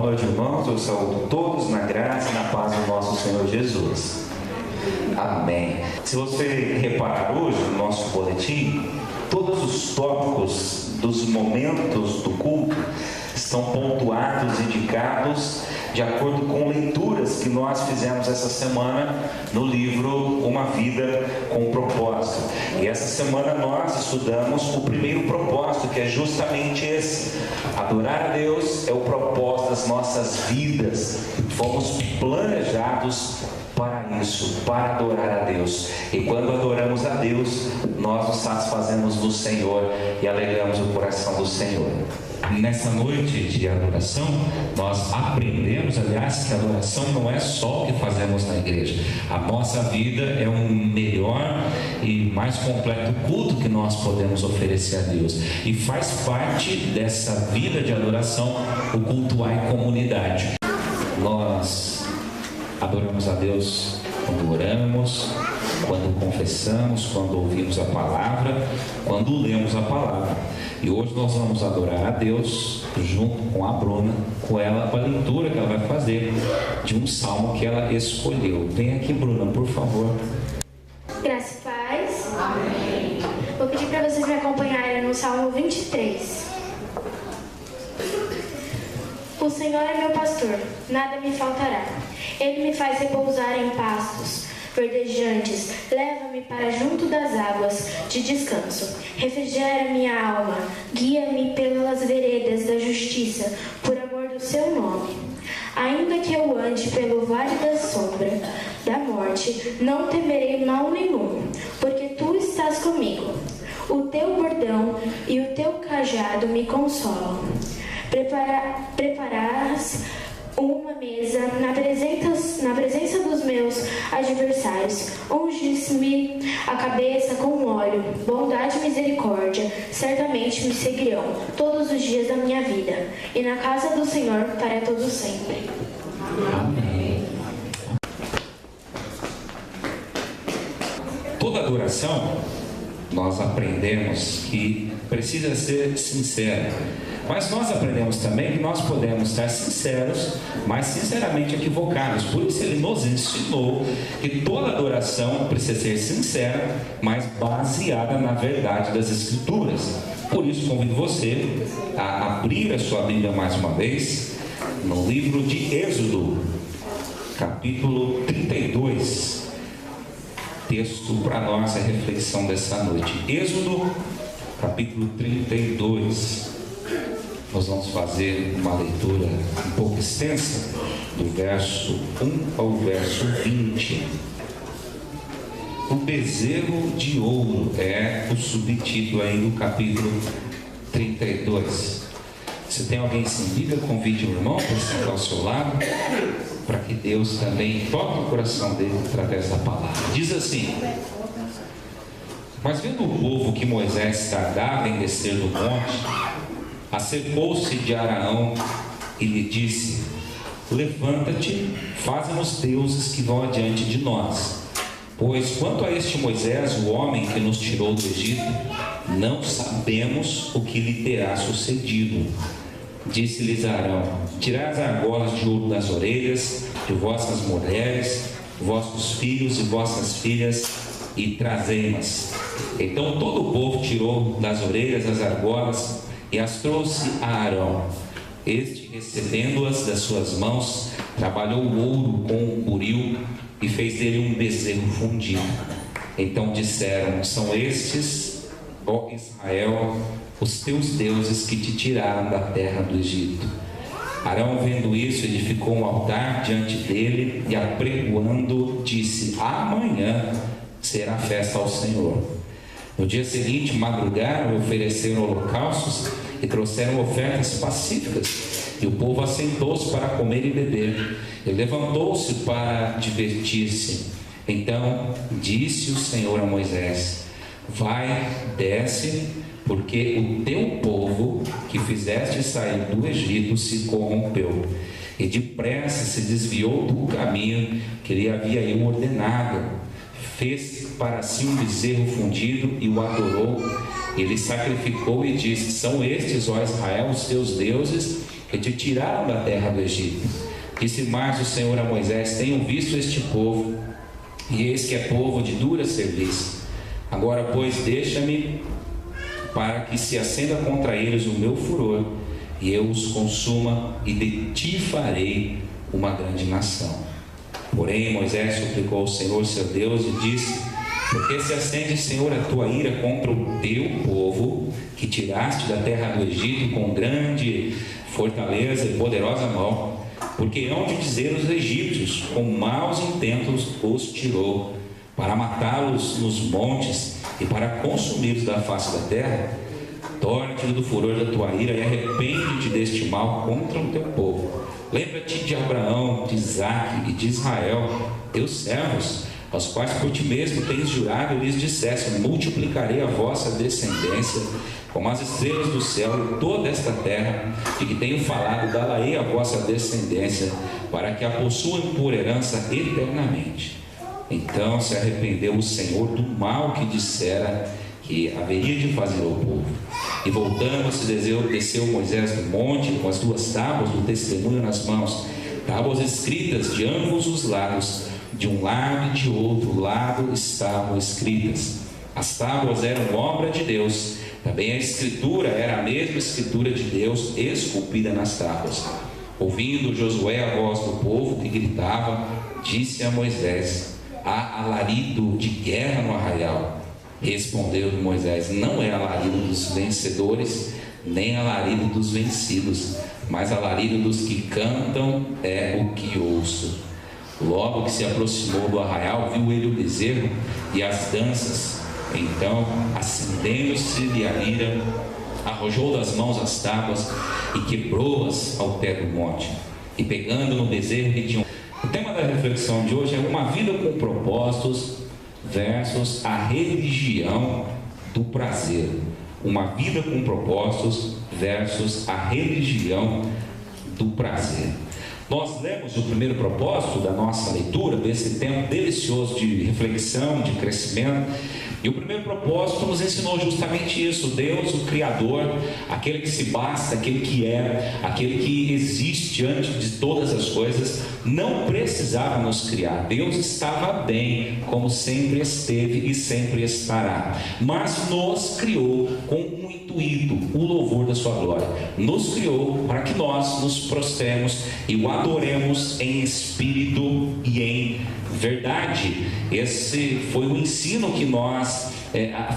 Boa noite, irmãos. Eu saúdo todos na graça e na paz do nosso Senhor Jesus. Amém. Se você reparar hoje no nosso boletim, todos os tópicos dos momentos do culto estão pontuados, indicados de acordo com leituras que nós fizemos essa semana no livro Uma Vida com Propósito. E essa semana nós estudamos o primeiro propósito, que é justamente esse: adorar a Deus é o propósito das nossas vidas. Fomos planejados para isso, para adorar a Deus. E quando adoramos a Deus, nós nos satisfazemos do Senhor e alegramos o coração do Senhor. Nessa noite de adoração, nós aprendemos, aliás, que a adoração não é só o que fazemos na igreja. A nossa vida é um melhor e mais completo culto que nós podemos oferecer a Deus. E faz parte dessa vida de adoração o cultuar em comunidade. Nós adoramos a Deus quando oramos, quando confessamos, quando ouvimos a palavra, quando lemos a palavra. E hoje nós vamos adorar a Deus junto com a Bruna, com a leitura que ela vai fazer de um salmo que ela escolheu. Vem aqui, Bruna, por favor. Graça e paz. Amém. Vou pedir para vocês me acompanharem no Salmo 23. O Senhor é meu pastor, nada me faltará. Ele me faz repousar em pastos verdejantes, leva-me para junto das águas de descanso. Refrigera minha alma, guia-me pelas veredas da justiça, por amor do seu nome. Ainda que eu ande pelo vale da sombra da morte, não temerei mal nenhum, porque tu estás comigo. O teu bordão e o teu cajado me consolam. Prepararás uma mesa na presença dos meus adversários. Unges-me a cabeça com óleo. Bondade e misericórdia certamente me seguirão todos os dias da minha vida, e na casa do Senhor para todo sempre. Amém. Toda adoração, nós aprendemos que precisa ser sincera. Mas nós aprendemos também que nós podemos estar sinceros, mas sinceramente equivocados. Por isso ele nos ensinou que toda adoração precisa ser sincera, mas baseada na verdade das Escrituras. Por isso convido você a abrir a sua Bíblia mais uma vez no livro de Êxodo, capítulo 32. Texto para a nossa reflexão dessa noite. Êxodo, capítulo 32. Nós vamos fazer uma leitura um pouco extensa, do verso 1 ao verso 20. O bezerro de ouro é o subtítulo aí do capítulo 32. Se tem alguém sem Bíblia, convide o irmão para sentar ao seu lado, para que Deus também toque o coração dele através da palavra. Diz assim: mas vendo o povo que Moisés tardava em descer do monte, acercou-se de Araão e lhe disse: levanta-te, faze-nos deuses que vão adiante de nós. Pois quanto a este Moisés, o homem que nos tirou do Egito, não sabemos o que lhe terá sucedido. Disse-lhes Arão: tirai as argolas de ouro das orelhas de vossas mulheres, vossos filhos e vossas filhas, e trazei-mas. Então todo o povo tirou das orelhas as argolas e as trouxe a Arão. Este, recebendo-as das suas mãos, trabalhou o ouro com o buril e fez dele um bezerro fundido. Então disseram: são estes, ó Israel, os teus deuses que te tiraram da terra do Egito. Arão, vendo isso, edificou um altar diante dele e, apregoando, disse: amanhã será festa ao Senhor. No dia seguinte, madrugaram e ofereceram holocaustos e trouxeram ofertas pacíficas. E o povo assentou-se para comer e beber. E levantou-se para divertir-se. Então disse o Senhor a Moisés: vai, desce, porque o teu povo que fizeste sair do Egito se corrompeu. E depressa se desviou do caminho que lhe havia eu ordenado. Fez para si um bezerro fundido e o adorou. Ele sacrificou e disse: são estes, ó Israel, os teus deuses, que te tiraram da terra do Egito. Disse mais o Senhor a Moisés: tenho visto este povo, e eis que é povo de dura serviço. Agora, pois, deixa-me para que se acenda contra eles o meu furor, e eu os consuma, e de ti farei uma grande nação. Porém, Moisés suplicou ao Senhor seu Deus e disse: porque se acende, Senhor, a tua ira contra o teu povo, que tiraste da terra do Egito com grande fortaleza e poderosa mão? Porque hão de dizer os egípcios: com maus intentos os tirou, para matá-los nos montes e para consumi-los da face da terra. Torna-te do furor da tua ira e arrepende-te deste mal contra o teu povo. Lembra-te de Abraão, de Isaque e de Israel, teus servos, aos quais por ti mesmo tens jurado, e lhes disseste: multiplicarei a vossa descendência como as estrelas do céu, e toda esta terra de que tenho falado dar-ei a vossa descendência, para que a possuam por herança eternamente. Então se arrependeu o Senhor do mal que dissera que haveria de fazer ao povo. E voltando-se, desceu Moisés do monte com as 2 tábuas do testemunho nas mãos, tábuas escritas de ambos os lados, de um lado e de outro lado estavam escritas. As tábuas eram obra de Deus, também a escritura era a mesma escritura de Deus esculpida nas tábuas. Ouvindo Josué a voz do povo que gritava, disse a Moisés: há alarido de guerra no arraial. Respondeu Moisés: não é alarido dos vencedores, nem alarido dos vencidos, mas alarido dos que cantam é o que ouço. Logo que se aproximou do arraial, viu ele o bezerro e as danças. Então, acendendo-se-lhe a ira, arrojou das mãos as tábuas e quebrou-as ao pé do monte. E pegando no bezerro que tinha... O tema da reflexão de hoje é uma vida com propósitos versus a religião do prazer. Uma vida com propósitos versus a religião do prazer. Nós lemos o primeiro propósito da nossa leitura, desse tempo delicioso de reflexão, de crescimento. E o primeiro propósito nos ensinou justamente isso: Deus, o Criador, aquele que se basta, aquele que é, aquele que existe antes de todas as coisas, não precisava nos criar. Deus estava bem, como sempre esteve e sempre estará, mas nos criou com um intuito, o louvor da sua glória. Nos criou para que nós nos prostremos e o adoremos em espírito e em verdade. Esse foi o ensino que nós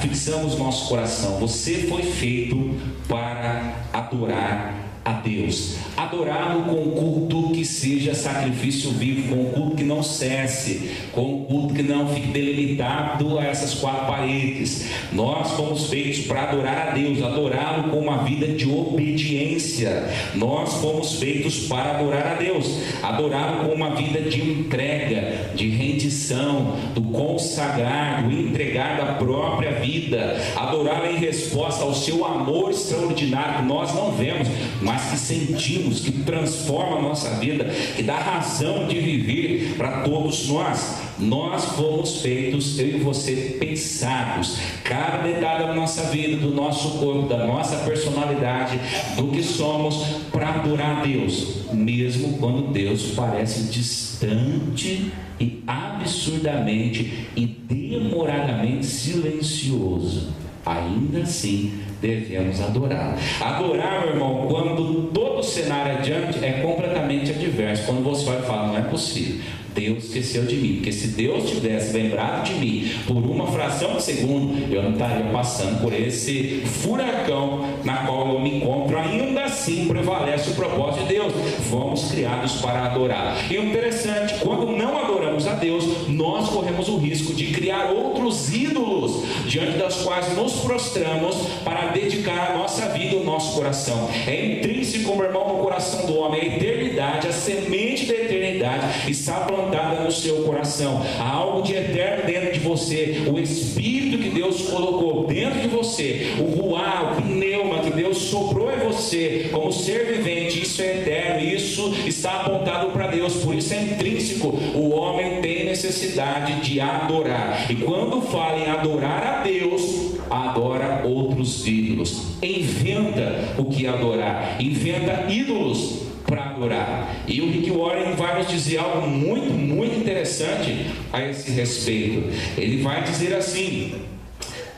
fixamos no nosso coração. Você foi feito para adorar a Deus, adorá-lo com um culto que seja sacrifício vivo, com um culto que não cesse, com um culto que não fique delimitado a essas 4 paredes. Nós fomos feitos para adorar a Deus, adorá-lo com uma vida de obediência. Nós fomos feitos para adorar a Deus, adorá-lo com uma vida de entrega, de rendição, do consagrar, do entregar da própria vida, adorá-lo em resposta ao seu amor extraordinário que nós não vemos, mas que sentimos, que transforma a nossa vida, que dá razão de viver para todos nós. Nós fomos feitos, eu e você, pensados, cada detalhe da nossa vida, do nosso corpo, da nossa personalidade, do que somos, para adorar a Deus, mesmo quando Deus parece distante e absurdamente e demoradamente silencioso. Ainda assim devemos adorar. Adorar, meu irmão, quando todo o cenário adiante é completamente adverso. Quando você vai falar, não é possível, Deus esqueceu de mim. Porque se Deus tivesse lembrado de mim por uma fração de segundo, eu não estaria passando por esse furacão na qual eu me encontro. Ainda assim prevalece o propósito de Deus. Fomos criados para adorar. E o interessante, quando não adoramos a Deus, nós corremos o risco de criar outros ídolos, diante das quais nos prostramos para dedicar a nossa vida e o nosso coração. É intrínseco, meu irmão, no coração do homem. A eternidade, a semente da eternidade está plantada no seu coração. Há algo de eterno dentro de você, o Espírito que Deus colocou dentro de você, o ruá, o pneuma que Deus soprou em você, como ser vivente, isso é eterno, isso está apontado para Deus, por isso é intrínseco. O homem tem necessidade de adorar, e quando fala em adorar a Deus, adora outros ídolos, inventa o que adorar, inventa ídolos para adorar. E o Rick Warren vai nos dizer algo muito, muito interessante a esse respeito. Ele vai dizer assim: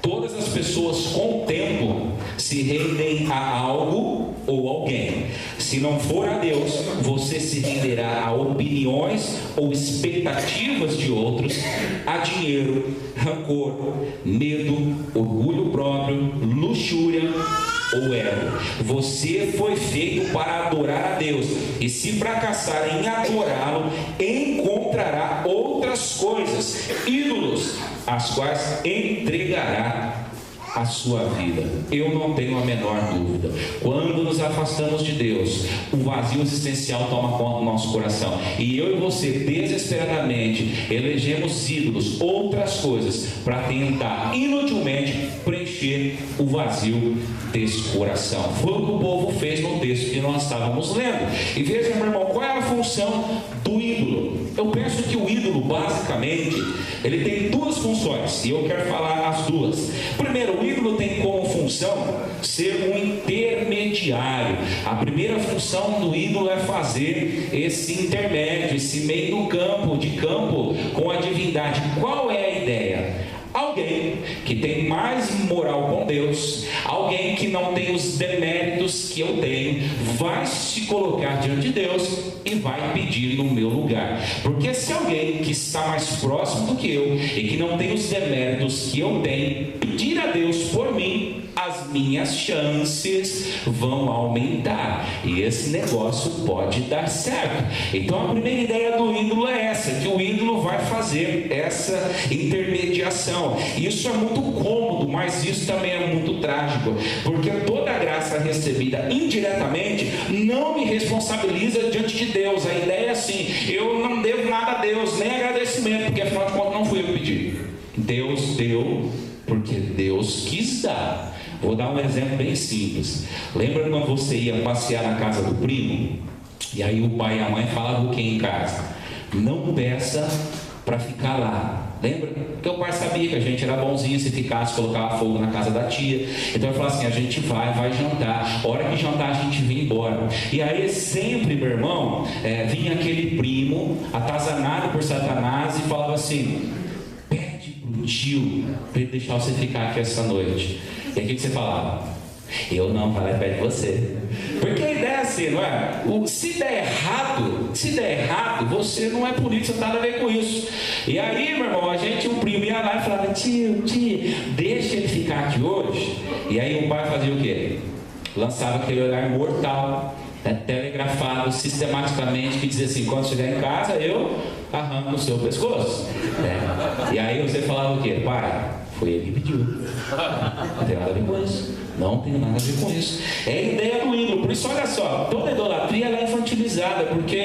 todas as pessoas com o tempo se rendem a algo ou alguém. Se não for a Deus, você se renderá a opiniões ou expectativas de outros, a dinheiro, rancor, medo, orgulho próprio, luxúria ou ego. Você foi feito para adorar a Deus, e se fracassar em adorá-lo, encontrará outras coisas, ídolos, as quais entregará a sua vida. Eu não tenho a menor dúvida, quando nos afastamos de Deus, o vazio existencial toma conta do nosso coração, e eu e você desesperadamente elegemos ídolos, outras coisas, para tentar inutilmente preencher o vazio desse coração. Foi o que o povo fez no texto que nós estávamos lendo. E veja, meu irmão, qual é a função do ídolo? Eu penso que o ídolo, basicamente, ele tem duas funções, e eu quero falar as duas. Primeiro, o ídolo tem como função ser um intermediário. A primeira função do ídolo é fazer esse intermédio, esse meio do campo com a divindade. Qual é a ideia? Alguém que tem mais moral com Deus, alguém que não tem os deméritos que eu tenho, vai se colocar diante de Deus e vai pedir no meu lugar. Porque se alguém que está mais próximo do que eu e que não tem os deméritos que eu tenho, pedir a Deus por mim, as minhas chances vão aumentar, e esse negócio pode dar certo. Então a primeira ideia do ídolo é essa, que o ídolo vai fazer essa intermediação. Isso é muito cômodo, mas isso também é muito trágico, porque toda a graça recebida indiretamente não me responsabiliza diante de Deus. A ideia é assim: eu não devo nada a Deus, nem agradecimento, porque afinal de contas não fui eu que pedi. Deus deu porque Deus quis dar. Vou dar um exemplo bem simples. Lembra quando você ia passear na casa do primo? E aí o pai e a mãe falavam o que em casa? Não peça para ficar lá. Lembra? Porque o pai sabia que a gente era bonzinho, se ficasse, colocava fogo na casa da tia. Então ele falou assim: a gente vai jantar. A hora que jantar a gente vem embora. E aí sempre, meu irmão, vinha aquele primo atazanado por Satanás e falava assim: pede pro tio para ele deixar você ficar aqui essa noite. E aí o que você falava? Eu não, vai lá e pede você. Porque a ideia é assim, não é? Se der errado, você não é político, você não tem nada a ver com isso. E aí, meu irmão, o primo ia lá e falava: tio, deixa ele ficar aqui hoje. E aí o pai fazia o quê? Lançava aquele olhar mortal, telegrafado sistematicamente, que dizia assim: quando estiver em casa, eu arranco o seu pescoço. E aí você falava o quê? Pai, foi ele que pediu. Não tem nada a ver com isso. Não tem nada a ver com isso. É a ideia do ídolo. Por isso, olha só, toda idolatria ela é infantilizada, porque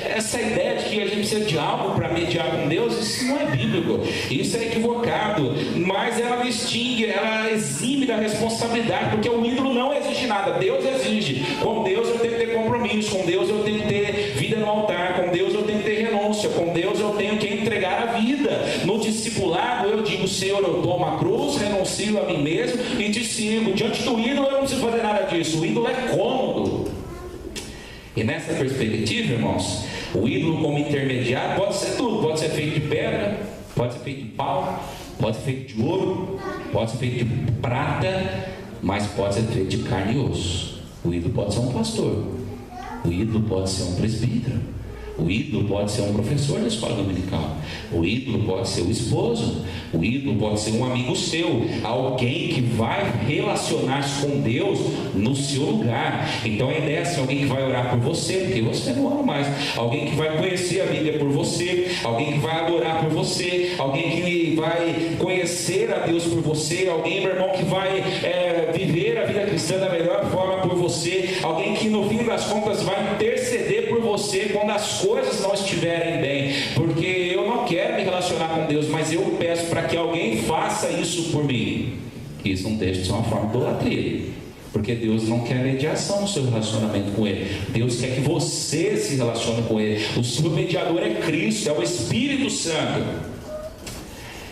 essa ideia de que a gente precisa de algo para mediar com Deus, isso não é bíblico, isso é equivocado. Mas ela distingue, ela exime da responsabilidade, porque o ídolo não exige nada, Deus exige. Com Deus eu tenho que ter compromisso, com Deus eu tenho que ter vida no altar, com Deus eu tenho que ter renúncia, com Deus eu tenho que entregar a vida. No discipulado eu digo: Senhor, eu tomo a cruz, renuncio a mim mesmo e te sigo. Diante do ídolo eu não preciso fazer nada disso. O ídolo é cômodo. E nessa perspectiva, irmãos, o ídolo como intermediário pode ser tudo. Pode ser feito de pedra, pode ser feito de pau, pode ser feito de ouro, pode ser feito de prata, mas pode ser feito de carne e osso. O ídolo pode ser um pastor, o ídolo pode ser um presbítero, o ídolo pode ser um professor da escola dominical, o ídolo pode ser o esposo, o ídolo pode ser um amigo seu, alguém que vai relacionar-se com Deus no seu lugar. Então a ideia é assim: alguém que vai orar por você, porque você não ora mais, alguém que vai conhecer a Bíblia por você, alguém que vai adorar por você, alguém que vai conhecer a Deus por você, alguém, meu irmão, que vai viver a vida cristã da melhor forma por você, alguém que no fim das contas vai interceder por você quando as coisas não estiverem bem, porque eu não não quero me relacionar com Deus, mas eu peço para que alguém faça isso por mim. Isso não deixa de ser uma forma de idolatria, porque Deus não quer mediação no seu relacionamento com Ele. Deus quer que você se relacione com Ele. O seu mediador é Cristo, é o Espírito Santo.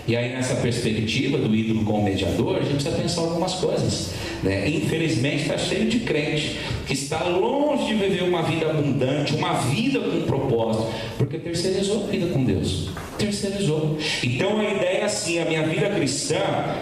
E aí, nessa perspectiva do ídolo como mediador, a gente precisa pensar algumas coisas, né? Infelizmente está cheio de crente que está longe de viver uma vida abundante, uma vida com propósito, porque terceirizou a vida com Deus. Terceirizou. Então a ideia é assim: a minha vida cristã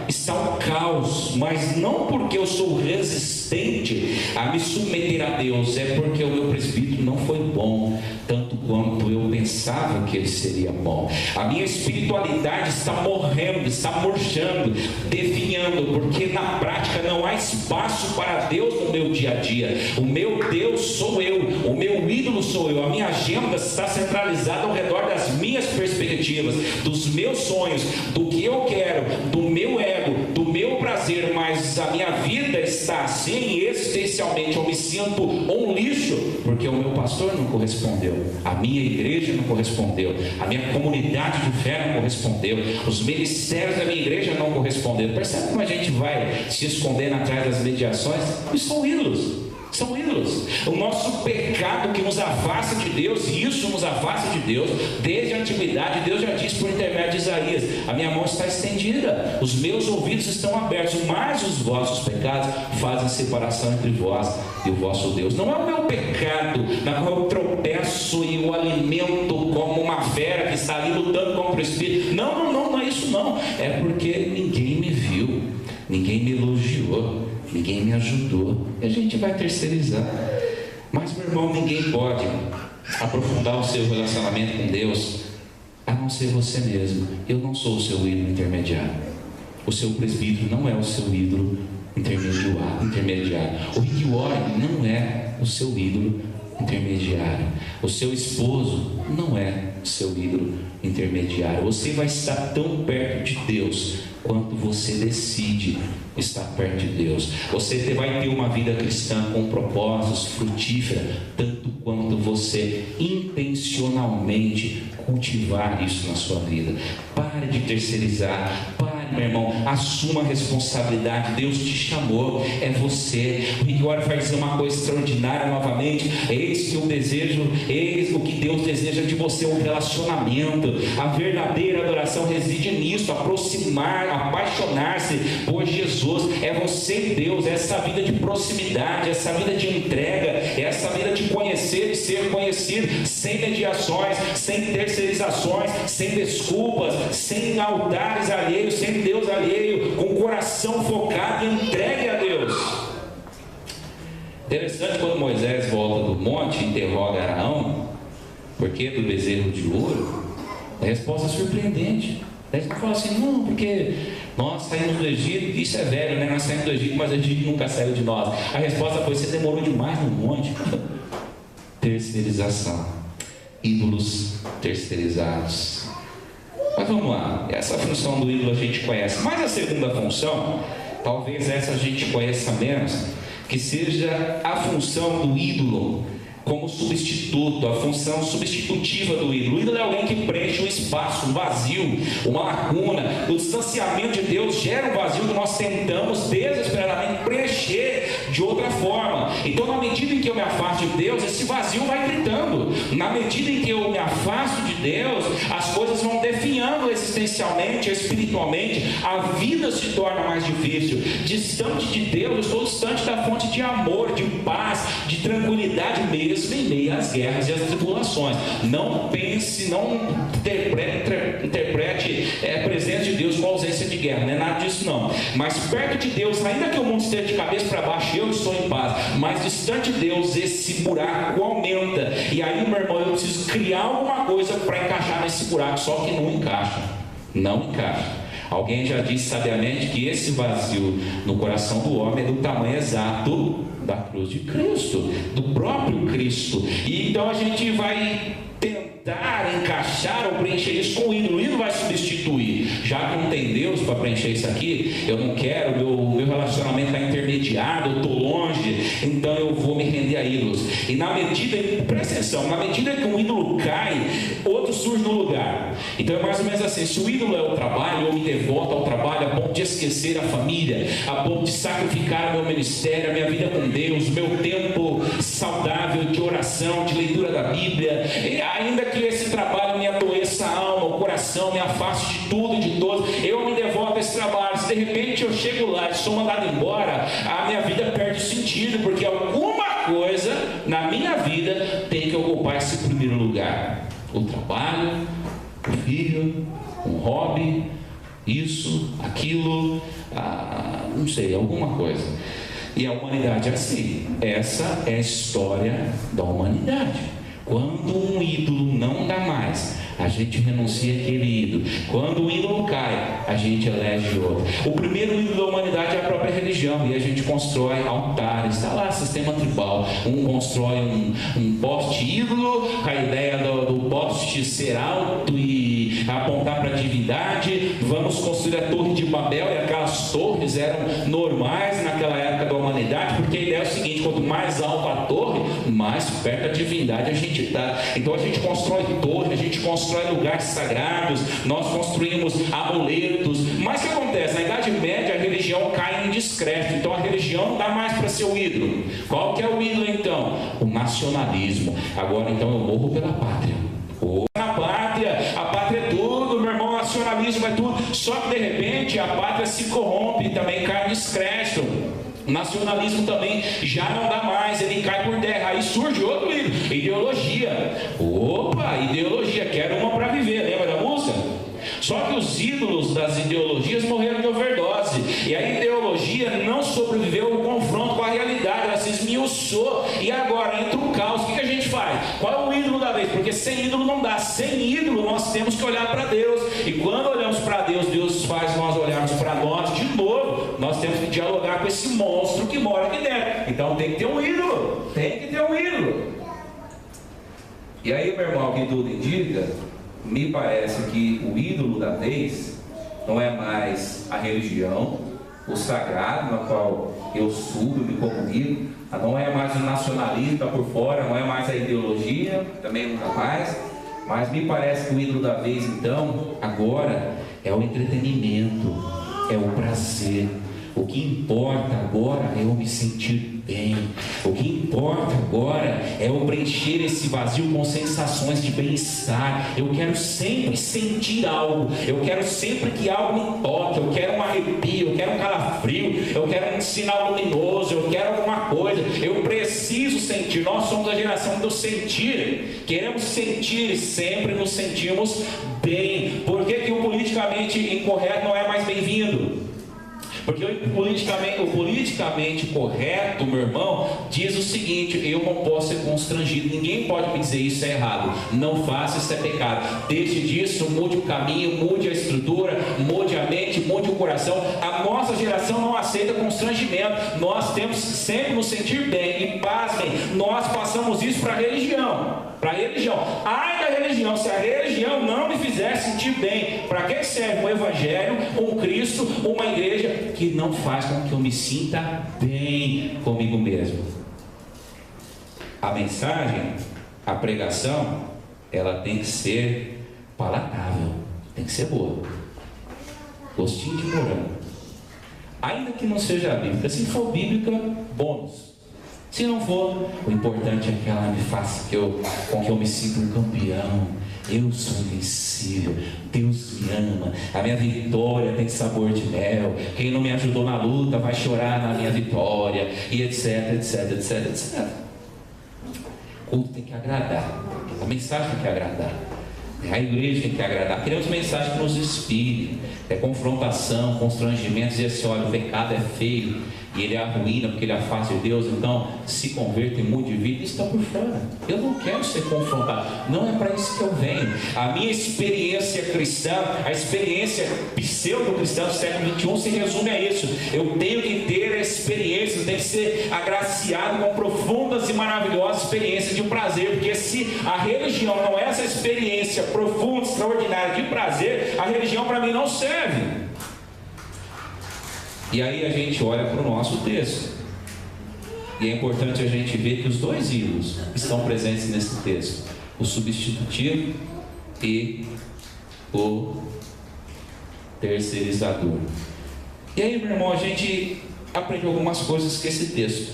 está um caos, mas não porque eu sou resistente a me submeter a Deus, é porque o meu presbítero não foi bom tanto quanto eu pensava que ele seria bom. A minha espiritualidade está morrendo, está murchando, definhando, porque na prática não há espaço para Deus no meu dia a dia. O meu Deus sou eu, o meu ídolo sou eu, a minha agenda está centralizada ao redor das minhas perspectivas, dos meus sonhos, do que eu quero, do meu ego, do meu prazer, mas a minha vida está assim, existencialmente eu me sinto um lixo, porque o meu pastor não correspondeu, a minha igreja não correspondeu, a minha comunidade de fé não correspondeu, os ministérios da minha igreja não corresponderam. Percebe como a gente vai se escondendo atrás das mediações? Isso são ídolos. São ídolos. O nosso pecado que nos afasta de Deus, e isso nos afasta de Deus desde a antiguidade. Deus já disse por intermédio de Isaías: a minha mão está estendida, os meus ouvidos estão abertos, mas os vossos pecados fazem separação entre vós e o vosso Deus. Não é o meu pecado na qual eu tropeço e o alimento como uma fera que está ali lutando contra o Espírito. Não é isso não. É porque ninguém me viu, ninguém me elogiou, ninguém me ajudou, e a gente vai terceirizar. Mas, meu irmão, ninguém pode aprofundar o seu relacionamento com Deus a não ser você mesmo. Eu não sou o seu ídolo intermediário. O seu presbítero não é o seu ídolo intermediário. O Rick não é o seu ídolo intermediário. O seu esposo não é o seu ídolo intermediário. Você vai estar tão perto de Deus quanto você decide estar perto de Deus. Você vai ter uma vida cristã com propósitos, frutífera, tanto quanto você intencionalmente cultivar isso na sua vida. Pare de terceirizar. Meu irmão, assuma a responsabilidade. Deus te chamou, é você. O Rick Warren vai dizer uma coisa extraordinária novamente: eis que eu desejo, eis o que Deus deseja de você, um relacionamento. A verdadeira adoração reside nisso, aproximar, apaixonar-se por Jesus. É você e Deus, é essa vida de proximidade, essa vida de entrega, é essa vida de conhecer e ser conhecido, sem mediações, sem terceirizações, sem desculpas, sem altares alheios, sem Deus alheio, com o coração focado e entregue a Deus. Interessante, quando Moisés volta do monte e interroga Araão por que do bezerro de ouro, a resposta é surpreendente. Eles não falam assim: não, porque nós saímos do Egito, isso é velho, né? Nós saímos do Egito, mas o Egito nunca saiu de nós. A resposta foi: você demorou demais no monte. Terceirização, ídolos terceirizados. Mas vamos lá, essa função do ídolo a gente conhece, mas a segunda função, talvez essa a gente conheça menos, que seja a função do ídolo como substituto, a função substitutiva do ídolo. O ídolo é alguém que preenche um espaço, um vazio, uma lacuna. O distanciamento de Deus gera um vazio que nós tentamos desesperadamente preencher de outra forma. Então, na medida em que eu me afasto de Deus, esse vazio vai gritando. Na medida em que eu me afasto de Deus, as coisas vão definhando existencialmente, espiritualmente, a vida se torna mais difícil. Distante de Deus, eu estou distante da fonte de amor, de paz, de tranquilidade mesmo em meio às guerras e às tribulações. Não pense, não interprete a presença de Deus com ausência de guerra, não é nada disso não. Mas perto de Deus, ainda que o mundo esteja de cabeça para baixo, eu estou em paz. Mas distante de Deus, esse buraco aumenta. E aí, meu irmão, eu preciso criar alguma coisa para encaixar nesse buraco, só que não encaixa. Não encaixa. Alguém já disse sabiamente que esse vazio no coração do homem é do tamanho exato da cruz de Cristo, do próprio Cristo. E então a gente vai tentar encaixar ou preencher isso com o ídolo. O ídolo vai substituir. já que não tem Deus para preencher isso aqui, eu não quero, meu relacionamento está intermediado, eu estou longe, então eu vou me render a ídolos. E na medida, presta atenção, na medida que um ídolo cai, outro surge no lugar. Então é mais ou menos assim: se o ídolo é o trabalho, eu me devoto ao trabalho a ponto de esquecer a família, a ponto de sacrificar o meu ministério, a minha vida com Deus, o meu tempo saudável de oração, de leitura da Bíblia, e ainda que esse trabalho me adoeça a alma, o coração, me afaste de tudo e de todos, eu me devoto a esse trabalho. Se de repente eu chego lá e sou mandado embora, a minha vida perde sentido, porque alguma coisa na minha vida tem que ocupar esse primeiro lugar: o trabalho, o filho, um hobby, isso, aquilo, não sei, alguma coisa. E a humanidade é assim. Essa é a história da humanidade. Quando um ídolo não dá mais, a gente renuncia àquele ídolo. Quando o ídolo cai, a gente elege outro. O primeiro ídolo da humanidade é a própria religião, e a gente constrói altares. Está lá, sistema tribal. Um constrói um poste ídolo, com a ideia do poste ser alto e apontar para a divindade. Vamos construir a Torre de Babel, e aquelas torres eram normais naquela época da humanidade, porque a ideia é o seguinte: quanto mais alta a torre, mais perto da divindade a gente está. Então a gente constrói torre, a gente constrói lugares sagrados, nós construímos amuletos. Mas o que acontece? Na Idade Média a religião cai em descrédito, então a religião não dá mais para ser o ídolo. Qual que é o ídolo então? O nacionalismo. Agora então eu morro pela pátria. Na pátria, a pátria é tudo, meu irmão, o nacionalismo é tudo. Só que de repente a pátria se corrompe, também cai em descrédito. O nacionalismo também já não dá mais, ele cai por terra. Aí surge outro ídolo: ideologia. Opa, ideologia, quero uma para viver, lembra da música? Só que os ídolos das ideologias morreram de overdose, e a ideologia não sobreviveu ao confronto com a realidade, ela se esmiuçou, e agora entra um caos. O que a gente faz? Qual é o ídolo da vez? Porque sem ídolo não dá. Sem ídolo nós temos que olhar para Deus, e quando olhamos para Deus, Deus faz nós olharmos para nós de novo. Nós temos que dialogar com esse monstro que mora aqui dentro. Então tem que ter um ídolo, tem que ter um ídolo. E aí, meu irmão, que tudo indica, me parece que o ídolo da vez não é mais a religião, o sagrado na qual eu subo, me comunico, não é mais o nacionalismo, está por fora, não é mais a ideologia, também nunca mais. Mas me parece que o ídolo da vez, então, agora, é o entretenimento, é o prazer. O que importa agora é eu me sentir bem. O que importa agora é eu preencher esse vazio com sensações de bem-estar. Eu quero sempre sentir algo. Eu quero sempre que algo me toque. Eu quero um arrepio, eu quero um calafrio, eu quero um sinal luminoso, eu quero alguma coisa. Eu preciso sentir. Nós somos a geração do sentir. Queremos sentir e sempre nos sentimos bem. Por que o politicamente incorreto não é mais bem-vindo? Porque o politicamente correto, meu irmão, diz o seguinte: eu não posso ser constrangido, ninguém pode me dizer isso é errado, não faça, isso é pecado, deixe disso, mude o caminho, mude a estrutura, mude a mente, mude o coração. A nossa geração não aceita constrangimento, nós temos sempre nos sentir bem. E pasmem, nós passamos isso para a religião. Ai da religião, se a religião não me fizer sentir bem, para que serve um evangelho, um Cristo, uma igreja que não faz com que eu me sinta bem comigo mesmo? A mensagem, a pregação, ela tem que ser palatável, tem que ser boa, gostinho de morango, ainda que não seja bíblica. Se for bíblica, bônus. Se não for, o importante é que ela me faça com que eu me sinta um campeão. Eu sou invencível, Deus me ama, a minha vitória tem sabor de mel, quem não me ajudou na luta vai chorar na minha vitória, e etc, etc, etc, etc. O culto tem que agradar, a mensagem tem que agradar, a igreja tem que agradar. Queremos mensagens que nos inspirem, confrontação, constrangimentos, e assim: olha, o pecado é feio, e ele arruína porque ele afasta de Deus, então se converta e mude de vida, isso está por fora. Eu não quero ser confrontado, não é para isso que eu venho. A minha experiência cristã, a experiência pseudo-cristã do século XXI se resume a isso. Eu tenho que ter experiências, tenho que ser agraciado com profundas e maravilhosas experiências de prazer, porque se a religião não é essa experiência profunda, extraordinária de prazer, a religião para mim não serve. E aí a gente olha para o nosso texto, e é importante a gente ver que os dois ídolos estão presentes nesse texto: o substitutivo e o terceirizador. E aí, meu irmão, a gente aprende algumas coisas com esse texto.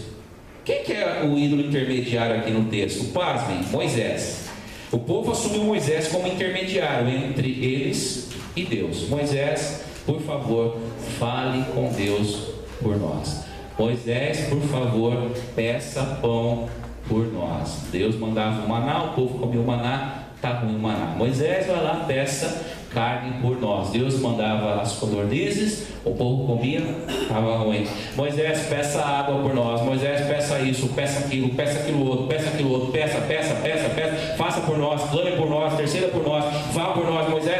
Quem que é o ídolo intermediário aqui no texto? Pasmem, Moisés. O povo assumiu Moisés como intermediário entre eles e Deus. Moisés, por favor, fale com Deus por nós. Moisés, por favor, peça pão por nós. Deus mandava o maná, o povo comia o maná, está ruim o maná. Moisés vai lá, peça carne por nós. Deus mandava as codornizes, o povo comia, estava ruim. Moisés, peça água por nós. Moisés, peça isso, peça aquilo outro, peça aquilo outro, peça, faça por nós, clame por nós, terceira por nós, vá por nós. Moisés.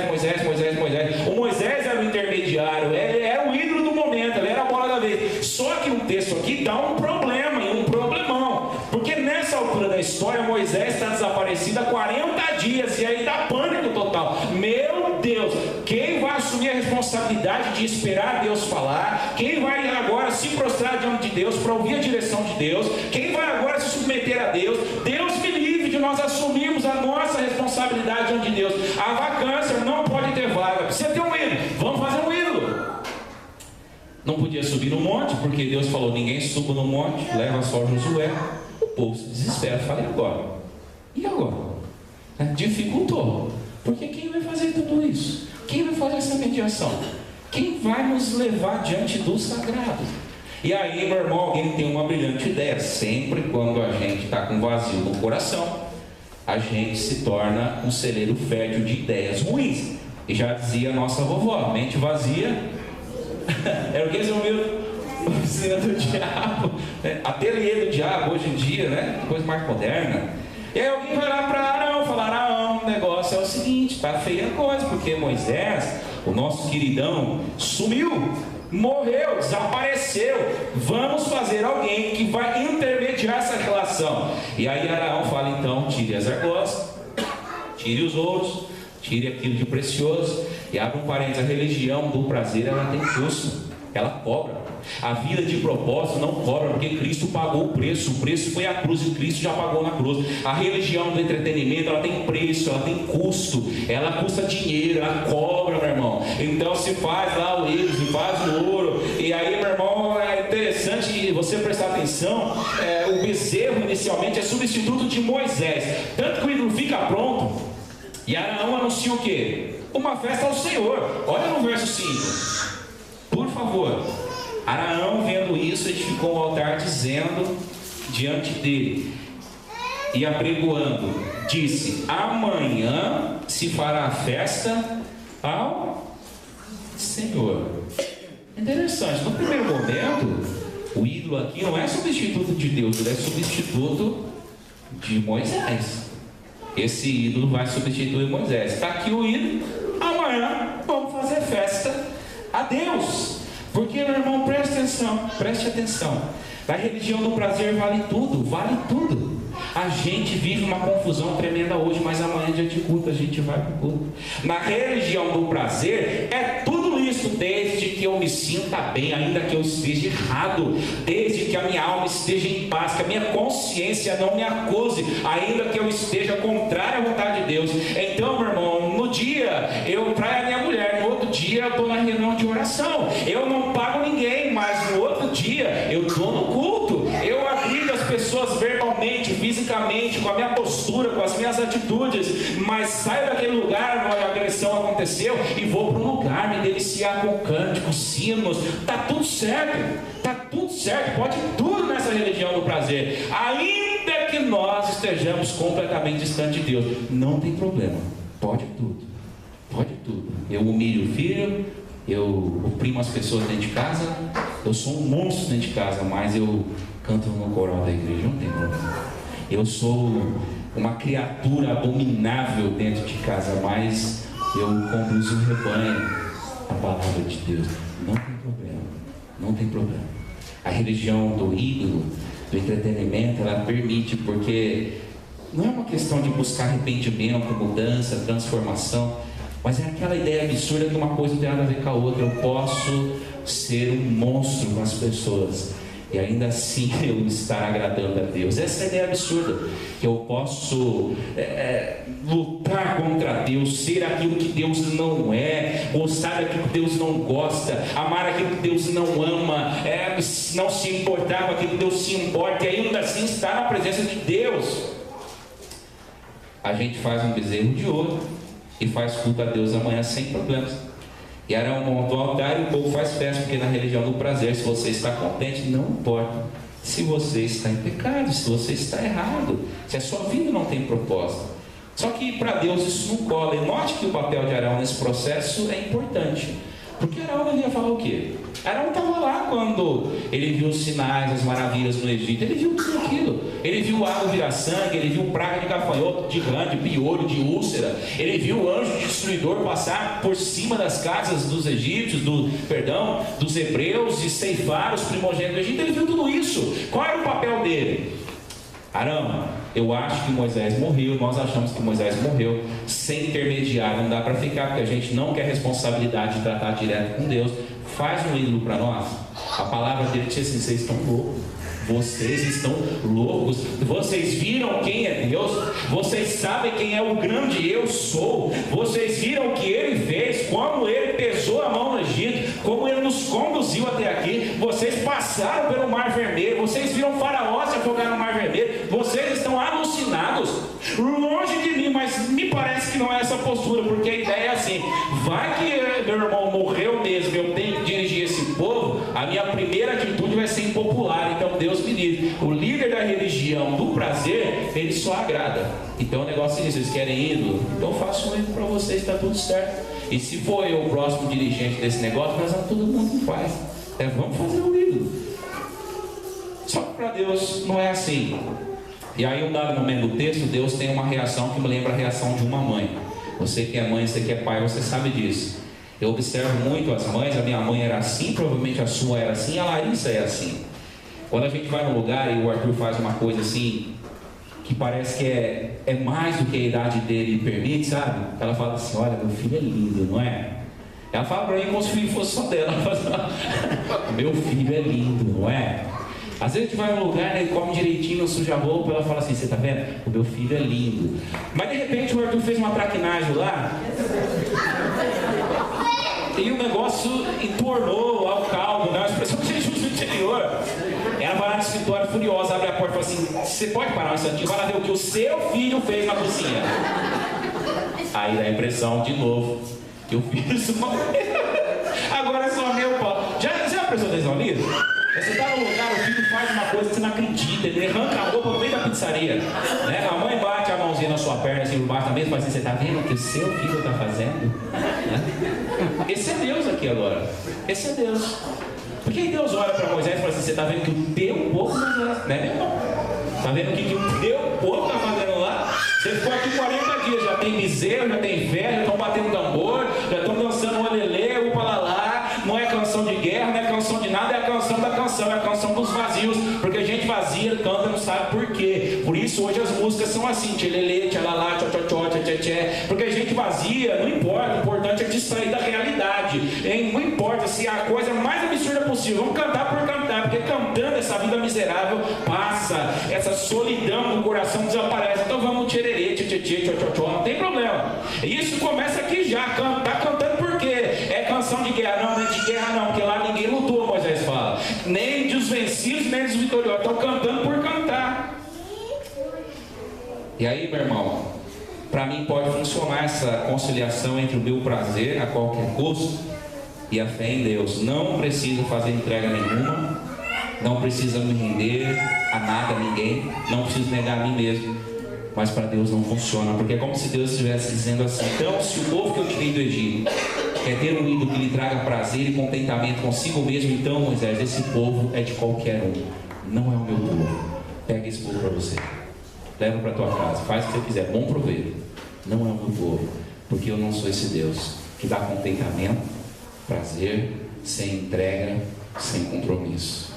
O Moisés era o intermediário, ele era o ídolo do momento, ele era a bola da vez. Só que no texto aqui dá um problema, e um problemão, porque nessa altura da história Moisés está desaparecido há 40 dias, e aí dá pânico total. Meu Deus, quem vai assumir a responsabilidade de esperar Deus falar? Quem vai agora se prostrar diante de Deus para ouvir a direção de Deus? Quem vai agora se submeter a Deus? Deus me livre de nós assumirmos a nossa responsabilidade diante de Deus. A vacância não pode ter vaga. Precisa ter um ídolo, vamos fazer um ídolo. Não podia subir no monte, porque Deus falou: ninguém suba no monte, leva só Josué. O povo se desespera, fala: e agora? Dificultou, porque quem vai fazer tudo isso? Quem vai fazer essa mediação? Quem vai nos levar diante do sagrado? E aí, meu irmão, alguém tem uma brilhante ideia. Sempre quando a gente está com vazio no coração, a gente se torna um celeiro fértil de ideias ruins. E já dizia a nossa vovó: mente vazia era o que eles ouviram? Oficina do diabo, ateliê do diabo hoje em dia, né? Coisa mais moderna. E aí alguém vai lá para Arão, falar: Arão, o negócio é o seguinte, tá feia a coisa, porque Moisés, o nosso queridão, sumiu, morreu, desapareceu. Vamos fazer alguém que vai intermediar essa relação. E aí Arão fala: então, tire as argosas, tire os ouros, tire aquilo de precioso. E abre um parênteses: a religião do prazer, ela tem custo, ela cobra. A vida de propósito não cobra, porque Cristo pagou o preço foi a cruz, e Cristo já pagou na cruz. A religião do entretenimento, ela tem preço, ela tem custo, ela custa dinheiro, ela cobra, meu irmão. Então se faz lá o ídolo, se faz o ouro. E aí, meu irmão, é interessante você prestar atenção, o bezerro inicialmente é substituto de Moisés, tanto que o ídolo fica pronto, e Arão anuncia o quê? Uma festa ao Senhor. Olha no verso 5, por favor. Arão, vendo isso, edificou um altar, dizendo diante dele e apregoando, disse: amanhã se fará a festa ao Senhor. Interessante, no primeiro momento, o ídolo aqui não é substituto de Deus, ele é substituto de Moisés. Esse ídolo vai substituir Moisés. Está aqui o ídolo, amanhã vamos fazer festa a Deus. Porque, meu irmão, preste atenção. Na religião do prazer vale tudo. A gente vive uma confusão tremenda hoje, mas amanhã é dia de culto, a gente vai para o culto. Na religião do prazer é tudo isso, desde que eu me sinta bem, ainda que eu esteja errado, desde que a minha alma esteja em paz, que a minha consciência não me acuse, ainda que eu esteja contrário à vontade de Deus. Então, meu irmão, no dia eu traio a minha mulher, no outro dia eu estou na reunião de oração, eu não pago ninguém, mas no outro dia eu estou no culto, eu agrido as pessoas verbalmente, fisicamente, com a minha postura, com as minhas atitudes, mas saio daquele lugar onde a agressão aconteceu e vou para um lugar me deliciar com cânticos, sinos. Está tudo certo, pode tudo nessa religião do prazer, ainda que nós estejamos completamente distantes de Deus, não tem problema, pode tudo. Eu humilho o filho, eu oprimo as pessoas dentro de casa, eu sou um monstro dentro de casa, mas eu canto no coral da igreja, não tem problema. Eu sou uma criatura abominável dentro de casa, mas eu conduzo o rebanho, a palavra de Deus. Não tem problema, não tem problema. A religião do ídolo, do entretenimento, ela permite, porque não é uma questão de buscar arrependimento, mudança, transformação, mas é aquela ideia absurda que uma coisa não tem nada a ver com a outra. Eu posso ser um monstro com as pessoas e ainda assim eu estar agradando a Deus. Essa é a ideia absurda, que eu posso lutar contra Deus, ser aquilo que Deus não é, gostar daquilo que Deus não gosta, amar aquilo que Deus não ama, não se importar com aquilo que Deus se importa, e ainda assim estar na presença de Deus. A gente faz um bezerro de ouro e faz culto a Deus amanhã sem problemas. E Arão monta o altar e o povo faz festa, porque na religião do prazer, se você está contente, não importa se você está em pecado, se você está errado, se a sua vida não tem propósito. Só que para Deus isso não cola. E note que o papel de Arão nesse processo é importante, porque Arão ia falar o quê? Arão estava lá quando ele viu os sinais, as maravilhas no Egito. Ele viu tudo aquilo. Ele viu água virar sangue, ele viu praga de gafanhoto, de rã, de piolho, de úlcera. Ele viu o anjo destruidor passar por cima das casas dos egípcios, dos hebreus, e ceifar os primogênitos do Egito. Ele viu tudo isso. Qual era o papel dele? Arão, eu acho que Moisés morreu, nós achamos que Moisés morreu, sem intermediário, não dá para ficar, porque a gente não quer responsabilidade de tratar direto com Deus. Faz um ídolo para nós. A palavra dele diz assim: vocês estão loucos. Vocês estão loucos. Vocês viram quem é Deus? Vocês sabem quem é o grande eu sou? Vocês viram o que ele fez? Como ele pesou a mão no Egito? Como ele nos conduziu até aqui? Vocês passaram pelo Mar Vermelho. Vocês viram Faraó se afogar no Mar Vermelho. Vocês estão alucinados. Longe de mim, mas me parece que não é essa postura, porque a ideia é assim: vai que meu irmão morreu mesmo, eu tenho que dirigir esse povo, a minha primeira atitude vai ser impopular. Então Deus me livre. O líder da religião do prazer, ele só agrada. Então o negócio é isso: vocês querem ídolo? Então eu faço um ídolo para vocês, está tudo certo. E se for eu o próximo dirigente desse negócio, nós vamos, todo mundo faz. Vamos fazer um ídolo. Só que para Deus não é assim. E aí, um dado momento do texto, Deus tem uma reação que me lembra a reação de uma mãe. Você que é mãe, você que é pai, você sabe disso. Eu observo muito as mães. A minha mãe era assim, provavelmente a sua era assim, a Larissa é assim. Quando a gente vai num lugar e o Arthur faz uma coisa assim, que parece que é mais do que a idade dele permite, sabe? Ela fala assim: olha, meu filho é lindo, não é? Ela fala para mim como se o filho fosse só dela. Ela fala assim: meu filho é lindo, não é? Às vezes a gente vai num lugar, ele come direitinho, não suja a roupa, ela fala assim: você tá vendo? O meu filho é lindo. Mas de repente o Arthur fez uma traquinagem lá e o negócio entornou ao caldo, né? Uma expressão que a gente usa no interior. Ela vai lá no escritório furiosa, abre a porta e fala assim: você pode parar um instantinho, vai lá ver o que o seu filho fez na cozinha. Aí dá a impressão de novo que o filho só agora é só meu pau. Já prestou atenção nisso? Você está no lugar, o filho faz uma coisa que você não acredita, ele arranca a roupa no meio da pizzaria, né? A mãe bate a mãozinha na sua perna, assim, por baixo da mesa, e fala assim: você está vendo o que o seu filho está fazendo? Né? Esse é Deus aqui agora. Esse é Deus. Porque aí Deus olha para Moisés e fala assim: você está vendo que o teu povo, né, meu irmão? Está vendo o que o teu povo está fazendo lá? Você ficou aqui 40 dias, já tem bezerro, já tem fé, já estão batendo tambor, já estão dançando o olelê, o palalá. Não é canção de guerra, não é canção de nada, é a canção da canção, é a canção dos vazios, porque a gente vazia, canta, não sabe por quê. Por isso hoje as músicas são assim: tchelelê, tchalalá, tchotchotchó, tchê, porque a gente vazia, não importa, o importante é distrair da realidade. Não importa se é a coisa mais absurda possível, vamos cantar por cantar, porque cantando essa vida miserável passa, essa solidão no coração desaparece. Então vamos tchererê, tchê, tchotchotchó, não tem problema. Isso começa aqui já, tá cantando por quê? É canção de guerra? Não, não é de guerra não, porque lá ninguém lutou, Moisés fala. Nem dos vencidos, nem dos vitoriosos. Estão cantando por cantar. E aí, meu irmão, para mim pode funcionar essa conciliação entre o meu prazer a qualquer custo e a fé em Deus. Não preciso fazer entrega nenhuma, não preciso me render a nada, a ninguém, não preciso negar a mim mesmo. Mas para Deus não funciona, porque é como se Deus estivesse dizendo assim: então, se o povo que eu tirei do Egito quer ter um ídolo que lhe traga prazer e contentamento consigo mesmo, então, Moisés, esse povo é de qualquer um, não é o meu povo. Pega esse povo para você, leva para tua casa, faz o que você quiser, bom proveito. Não é o meu povo, porque eu não sou esse Deus que dá contentamento, prazer, sem entrega, sem compromisso.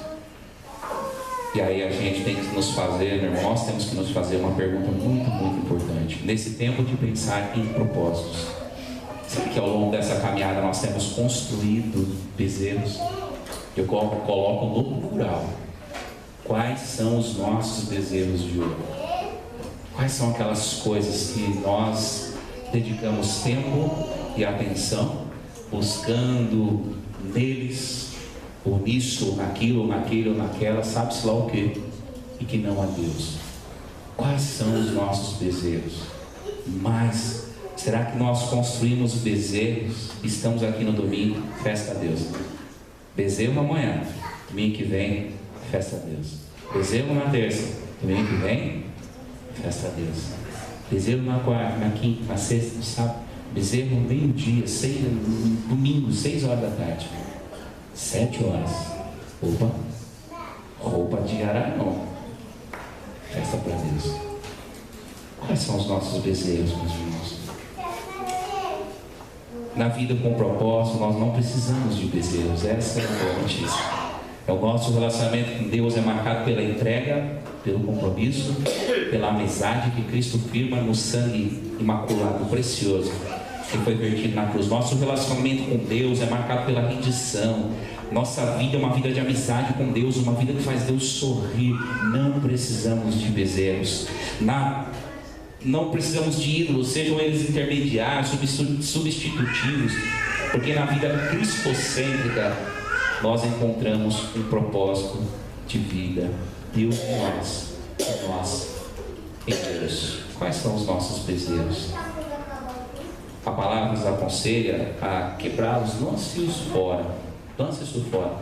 E aí a gente tem que nos fazer, nós temos que nos fazer uma pergunta muito, muito importante. Nesse tempo de pensar em propósitos, será que ao longo dessa caminhada nós temos construído bezerros? Eu coloco no plural. Quais são os nossos bezerros de ouro? Quais são aquelas coisas que nós dedicamos tempo e atenção, buscando neles, ou nisso, ou naquilo, ou naquele, ou naquela, sabe-se lá o que, e que não a Deus? Quais são os nossos bezerros? Mas, será que nós construímos bezerros? Estamos aqui no domingo, festa a Deus. Bezerro amanhã, domingo que vem, festa a Deus. Bezerro na terça, domingo que vem, festa a Deus. Bezerro na quarta, na quinta, na sexta, no sábado. Bezerro no meio-dia, domingo, 6 horas da tarde. 7 horas. Opa, roupa de arara não. Festa para Deus. Quais são os nossos bezerros, meus irmãos? Na vida com propósito, nós não precisamos de bezerros. Essa é a boa notícia. O nosso relacionamento com Deus é marcado pela entrega, pelo compromisso, pela amizade que Cristo firma no sangue imaculado, precioso, que foi vertido na cruz. Nosso relacionamento com Deus é marcado pela rendição. Nossa vida é uma vida de amizade com Deus, uma vida que faz Deus sorrir. Não precisamos de bezerros. Não precisamos de ídolos, sejam eles intermediários, substitutivos, porque na vida cristocêntrica nós encontramos um propósito de vida. Deus em nós, e nós em Deus. Quais são os nossos bezerros? A palavra nos aconselha a quebrá-los, lance-os fora. Lance isso fora.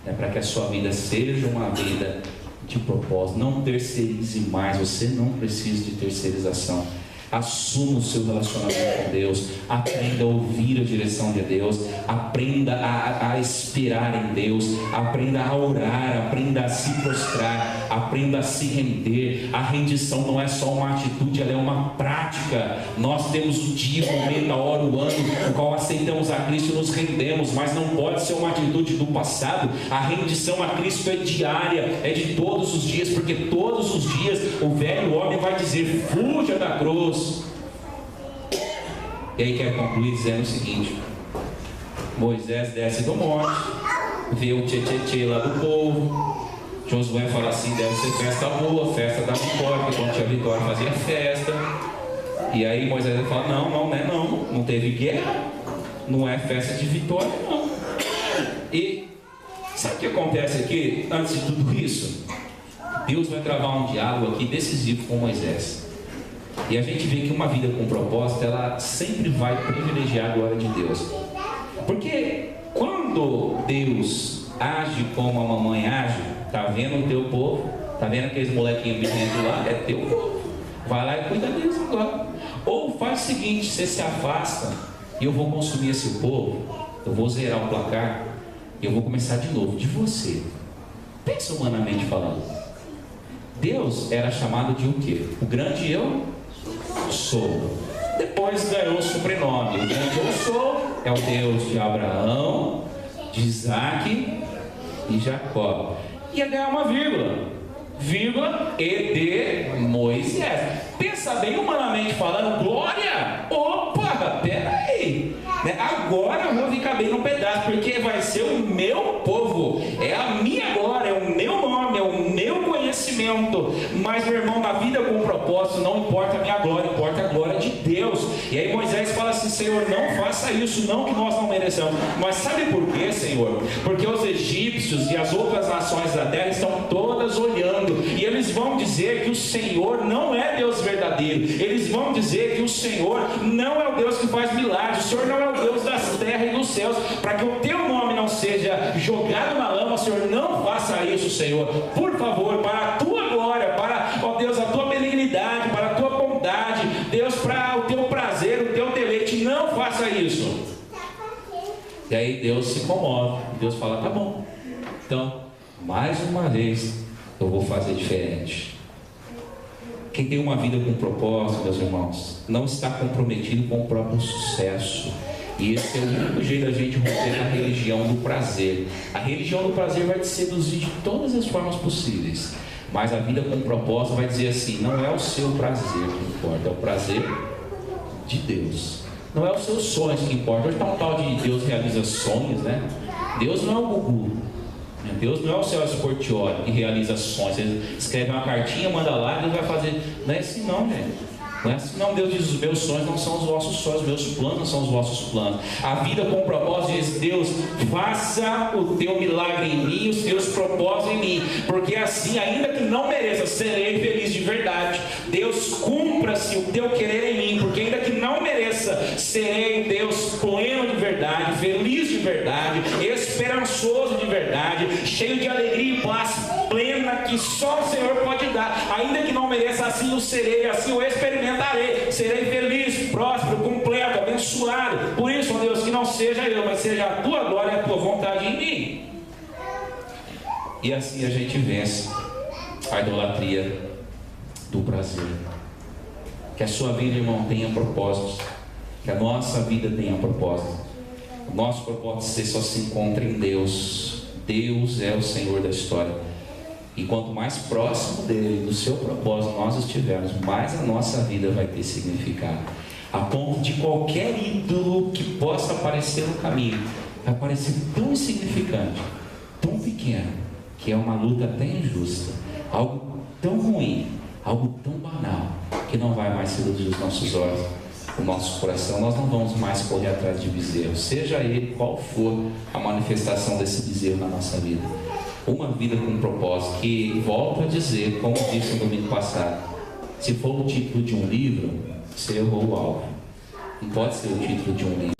É para que a sua vida seja uma vida de propósito. Não terceirize mais. Você não precisa de terceirização. Assuma o seu relacionamento com Deus. Aprenda a ouvir a direção de Deus. Aprenda a esperar em Deus. Aprenda a orar. Aprenda a se prostrar. Aprenda a se render. A rendição não é só uma atitude, ela é uma prática. Nós temos o dia, o momento, a hora, o ano no qual aceitamos a Cristo e nos rendemos, mas não pode ser uma atitude do passado. A rendição a Cristo é diária, é de todos os dias, porque todos os dias o velho homem vai dizer: fuja da cruz. E aí quer concluir dizendo o seguinte: Moisés desce do monte, vê o tchê lá do povo. Josué fala assim: deve ser festa boa, festa da vitória, porque quando tinha vitória fazia festa. E aí Moisés fala: não teve guerra, não é festa de vitória não. E sabe o que acontece aqui? Antes de tudo isso, Deus vai travar um diálogo aqui decisivo com Moisés. E a gente vê que uma vida com propósito, ela sempre vai privilegiar a glória de Deus. Porque quando Deus age como a mamãe age, tá vendo o teu povo? Tá vendo aqueles molequinhos birrentos lá? É teu povo. Vai lá e cuida deles agora. Ou faz o seguinte: você se afasta e eu vou consumir esse povo, eu vou zerar o placar e eu vou começar de novo, de você. Pensa humanamente falando. Deus era chamado de o quê? O grande eu sou. Depois ganhou o sobrenome. O grande eu sou é o Deus de Abraão, de Isaac e Jacó. Ia ganhar uma vírgula e de Moisés. Pensa bem humanamente falando, glória. Opa, peraí, né? Agora eu vou ficar bem no pedaço, porque vai ser o meu povo, é a minha glória, é o meu nome, é o meu conhecimento. Mas meu irmão, na vida com propósito, não importa a minha glória, importa a glória de Deus. E aí Moisés fala assim: Senhor, não faça isso, não, que nós não mereçamos. Mas sabe por quê, Senhor? Porque os egípcios e as outras nações da terra estão todas olhando, e eles vão dizer que o Senhor não é Deus verdadeiro. Eles vão dizer que o Senhor não é o Deus que faz milagres. O Senhor não é o Deus das terras e dos céus. Para que o teu nome não seja jogado na lama, Senhor, não faça isso, Senhor. Por favor, para a tua glória, para, ó Deus, a tua benignidade, para a tua bondade, Deus, para o teu prazer, o teu deleite, não faça isso. aí Deus se comove. Deus fala, tá bom. Então, mais uma vez, eu vou fazer diferente. Quem tem uma vida com propósito, meus irmãos, não está comprometido com o próprio sucesso. E esse é o único jeito da gente romper a religião do prazer. A religião do prazer vai te seduzir de todas as formas possíveis. Mas a vida com propósito vai dizer assim, não é o seu prazer que importa, é o prazer de Deus. Não é os seus sonhos que importam. Hoje está um tal de Deus realiza sonhos, né? Deus não é o Gugu. Deus não é o Celso Portiolli que realiza sonhos. Você escreve uma cartinha, manda lá e Deus vai fazer. Não é assim não, gente. Não é assim não. Deus diz, os meus sonhos não são os vossos sonhos, os meus planos não são os vossos planos. A vida com propósito diz, Deus, faça o teu milagre em mim, os teus propósitos em mim, porque assim, ainda que não mereça, serei feliz de verdade. Deus, cumpra-se o teu querer em mim, porque ainda que não mereça, serei, Deus, pleno de verdade, feliz de verdade, esperançoso de verdade, cheio de alegria e paz plena que só o Senhor pode dar. Ainda que não mereça, assim o serei, assim o experimentarei, serei feliz, próspero, completo, abençoado. Por isso, ó Deus, que não seja eu, mas seja a tua glória e a tua vontade em mim. E assim a gente vence a idolatria do prazer. Que a sua vida, irmão, tenha propósitos, que a nossa vida tenha propósito. O nosso propósito só se encontra em Deus. Deus é o Senhor da história. E quanto mais próximo dele, do seu propósito nós estivermos, mais a nossa vida vai ter significado. A ponto de qualquer ídolo que possa aparecer no caminho, vai parecer tão insignificante, tão pequeno, que é uma luta até injusta, algo tão ruim, algo tão banal, que não vai mais seduzir os nossos olhos, o nosso coração. Nós não vamos mais correr atrás de bezerro, seja ele qual for a manifestação desse bezerro na nossa vida. Uma vida com propósito, que, volto a dizer, como disse no domingo passado, se for o título de um livro, você errou o alvo. Não pode ser o título de um livro.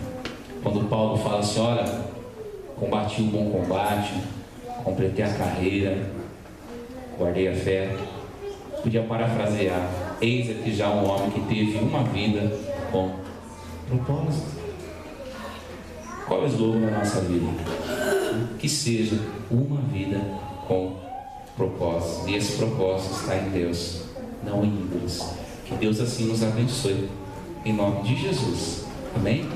Quando Paulo fala assim, olha, combati o bom combate, completei a carreira, guardei a fé, podia parafrasear, eis aqui já um homem que teve uma vida com propósito. Qual é o slogan da nossa vida? Que seja uma vida com propósito. E esse propósito está em Deus, não em ídolos. Que Deus assim nos abençoe. Em nome de Jesus. Amém?